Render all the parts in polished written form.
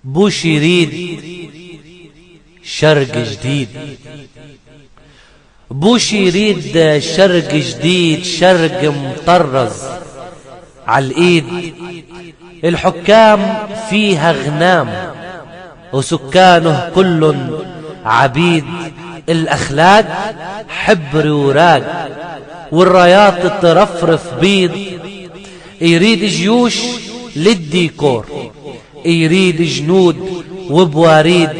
بوش يريد شرق جديد، بوش يريد شرق جديد، شرق مطرز عالإيد. الحكام فيها غنام وسكانه كل عبيد. الأخلاق حبر وراق والرايات ترفرف بيض. يريد جيوش للديكور، يريد جنود وبواريد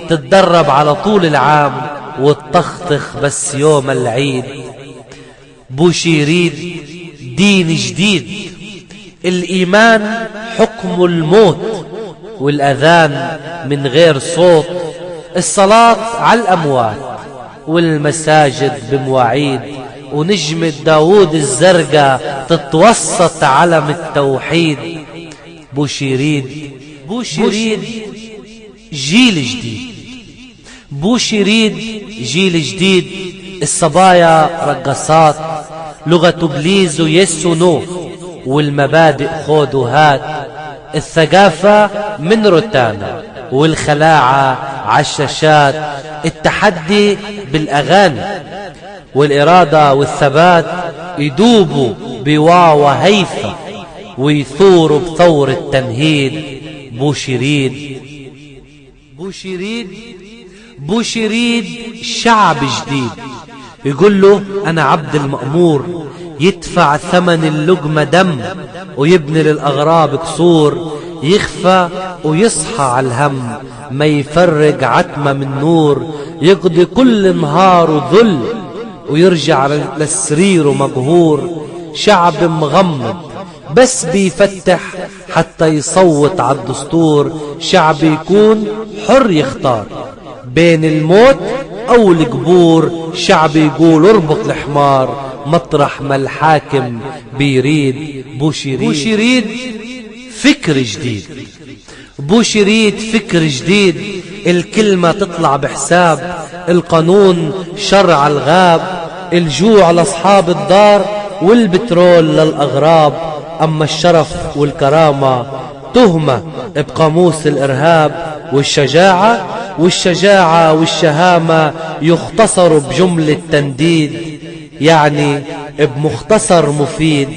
تتدرب على طول العام وتطخطخ بس يوم العيد. بوش يريد دين جديد، الإيمان حكم الموت والأذان من غير صوت. الصلاة على الأموات والمساجد بمواعيد، ونجمة داود الزرقاء تتوسط علم التوحيد. بوش يريد جيل جديد، بوش يريد جيل جديد. الصبايا رقصات، لغة بليز ويس ونو، والمبادئ خود وهات. الثقافة من روتانا والخلاعة عالشاشات. التحدي بالأغاني والإرادة والثبات، يدوبوا بواو هيفا ويثوروا بثور التمهيد. بوش يريد شعب جديد، يقول له أنا عبد المأمور، يدفع ثمن اللقمة دم ويبني للأغراب قصور. يخفى ويصحى على الهم، ما يفرق عتمة من نور. يقضي كل نهار ذل ويرجع للسرير مقهور. شعب مغمض بس بيفتح حتى يصوت على الدستور. شعب يكون حر يختار بين الموت أو القبور. شعب يقول اربط الحمار مطرح ما الحاكم بيريد. بوش يريد فكر جديد، بوش يريد فكر جديد. الكلمة تطلع بحساب، القانون شرع الغاب. الجوع لأصحاب الدار والبترول للأغراب. أما الشرف والكرامة تهمة بقاموس الإرهاب. والشجاعة والشهامة يختصر بجملة تنديد، يعني بمختصر مفيد.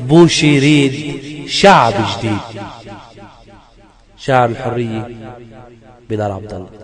بوش يريد شعب جديد. شاعر الحرية بلال عبد الله.